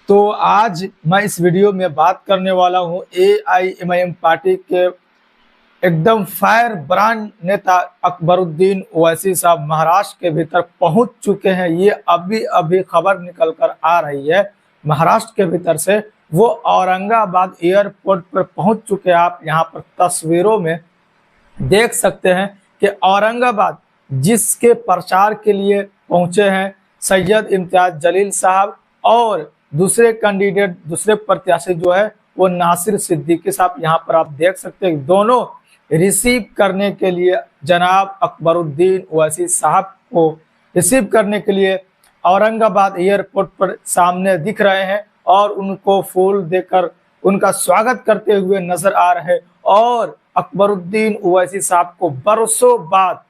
तो आज मैं इस वीडियो में बात करने वाला हूं एआईएमआईएम पार्टी के एकदम फायर ब्रांड नेता अकबरुद्दीन ओवैसी साहब महाराष्ट्र के भीतर पहुंच चुके हैं। ये अभी अभी खबर निकल कर आ रही है महाराष्ट्र के भीतर से। वो औरंगाबाद एयरपोर्ट पर पहुंच चुके हैं। आप यहां पर तस्वीरों में देख सकते हैं कि औरंगाबाद जिसके प्रचार के लिए पहुंचे हैं सैयद इम्तियाज जलील साहब और दूसरे कैंडिडेट दूसरे प्रत्याशी जो है वो नासिर सिद्दीकी साहब, यहाँ पर आप देख सकते हैं दोनों रिसीव करने के लिए जनाब अकबरुद्दीन ओवैसी साहब को रिसीव करने के लिए औरंगाबाद एयरपोर्ट पर सामने दिख रहे हैं और उनको फूल देकर उनका स्वागत करते हुए नजर आ रहे हैं। और अकबरुद्दीन ओवैसी साहब को बरसों बाद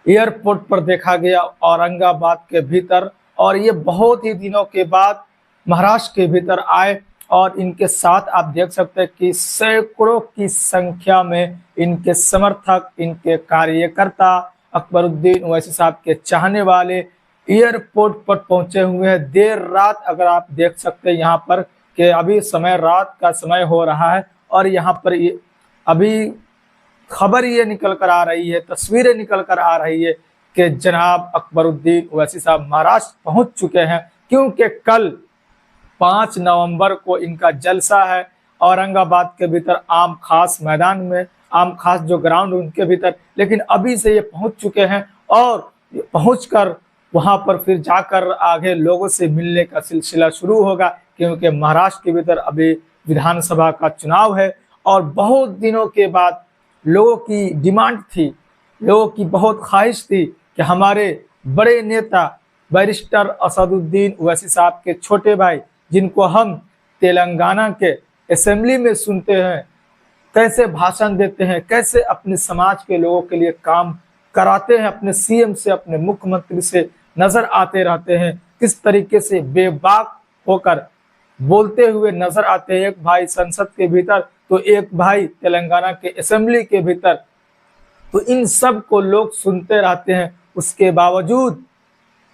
एयरपोर्ट पर देखा गया औरंगाबाद के भीतर, और ये बहुत ही दिनों के बाद महाराष्ट्र के भीतर आए और इनके साथ आप देख सकते हैं कि सैकड़ों की संख्या में इनके समर्थक, इनके कार्यकर्ता, अकबरुद्दीन ओवैसी साहब के चाहने वाले एयरपोर्ट पर पहुंचे हुए हैं। देर रात अगर आप देख सकते हैं यहाँ पर कि अभी समय रात का समय हो रहा है और यहाँ पर अभी खबर ये निकल कर आ रही है, तस्वीरें निकल कर आ रही है कि जनाब अकबरुद्दीन ओवैसी साहब महाराष्ट्र पहुंच चुके हैं, क्योंकि कल 5 नवंबर को इनका जलसा है औरंगाबाद के भीतर आम खास मैदान में, आम खास जो ग्राउंड उनके भीतर। लेकिन अभी से ये पहुंच चुके हैं और पहुंचकर वहां पर फिर जाकर आगे लोगों से मिलने का सिलसिला शुरू होगा, क्योंकि महाराष्ट्र के भीतर अभी विधानसभा का चुनाव है और बहुत दिनों के बाद लोगों की डिमांड थी, लोगों की बहुत ख्वाहिश थी कि हमारे बड़े नेता बैरिस्टर असदुद्दीन ओवैसी साहब के छोटे भाई, जिनको हम तेलंगाना के असेंबली में सुनते हैं कैसे भाषण देते हैं, कैसे अपने समाज के लोगों के लिए काम कराते हैं, अपने सीएम से, अपने मुख्यमंत्री से नजर आते रहते हैं, किस तरीके से बेबाक होकर बोलते हुए नजर आते हैं। एक भाई संसद के भीतर तो एक भाई तेलंगाना के असेंबली के भीतर, तो इन सब को लोग सुनते रहते हैं। उसके बावजूद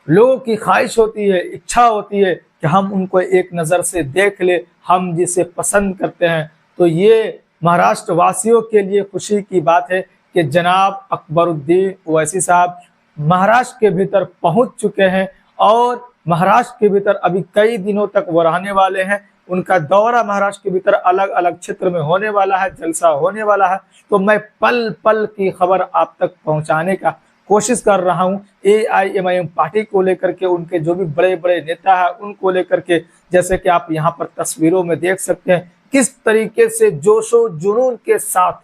लोगों की ख्वाहिश होती है, इच्छा होती है कि हम उनको एक नज़र से देख ले, हम जिसे पसंद करते हैं। तो ये महाराष्ट्र वासियों के लिए खुशी की बात है कि जनाब अकबरुद्दीन ओवैसी साहब महाराष्ट्र के भीतर पहुंच चुके हैं और महाराष्ट्र के भीतर अभी कई दिनों तक वो रहने वाले हैं। उनका दौरा महाराष्ट्र के भीतर अलग अलग क्षेत्र में होने वाला है, जलसा होने वाला है। तो मैं पल पल की खबर आप तक पहुंचाने का कोशिश कर रहा हूं एआईएमआईएम पार्टी को लेकर के, उनके जो भी बड़े बड़े नेता हैं उनको लेकर के। जैसे कि आप यहां पर तस्वीरों में देख सकते हैं किस तरीके से जोशो जुनून के साथ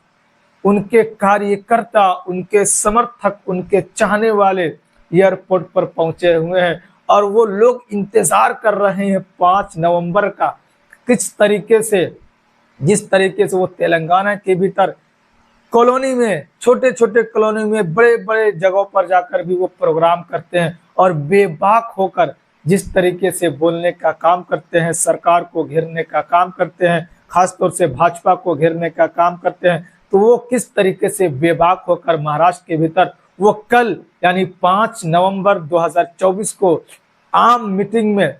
उनके कार्यकर्ता, उनके समर्थक, उनके चाहने वाले एयरपोर्ट पर पहुंचे हुए हैं और वो लोग इंतजार कर रहे हैं 5 नवंबर का। किस तरीके से, जिस तरीके से वो तेलंगाना के भीतर कॉलोनी में, छोटे छोटे कॉलोनी में, बड़े बड़े जगहों पर जाकर भी वो प्रोग्राम करते हैं और बेबाक होकर जिस तरीके से बोलने का काम करते हैं, सरकार को घेरने का काम करते हैं, खासतौर से भाजपा को घेरने का काम करते हैं। तो वो किस तरीके से बेबाक होकर महाराष्ट्र के भीतर वो कल यानी 5 नवंबर 2024 को आम मीटिंग में,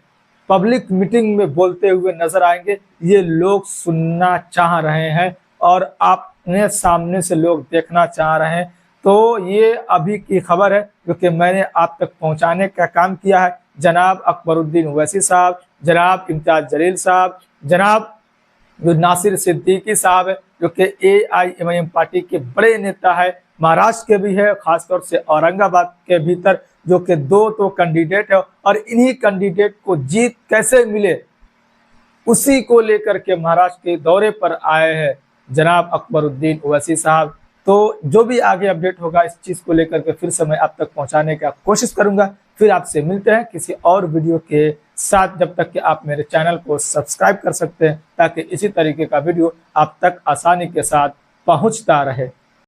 पब्लिक मीटिंग में बोलते हुए नजर आएंगे, ये लोग सुनना चाह रहे हैं और अपने सामने से लोग देखना चाह रहे हैं। तो ये अभी की खबर है जो कि मैंने आप तक पहुंचाने का काम किया है। जनाब अकबरुद्दीन ओवैसी साहब, जनाब इम्तियाज जलील साहब, जनाब जो नासिर सिद्दीकी साहब है जो कि एआईएमआईएम पार्टी के बड़े नेता है, महाराष्ट्र के भी है, खासतौर से औरंगाबाद के भीतर, जो कि 2 तो कैंडिडेट है और इन्हीं कैंडिडेट को जीत कैसे मिले उसी को लेकर के महाराष्ट्र के दौरे पर आए हैं जनाब अकबरुद्दीन ओवैसी साहब। तो जो भी आगे अपडेट होगा इस चीज़ को लेकर के फिर से मैं आप तक पहुंचाने का कोशिश करूंगा। फिर आपसे मिलते हैं किसी और वीडियो के साथ, जब तक कि आप मेरे चैनल को सब्सक्राइब कर सकते हैं ताकि इसी तरीके का वीडियो आप तक आसानी के साथ पहुंचता रहे।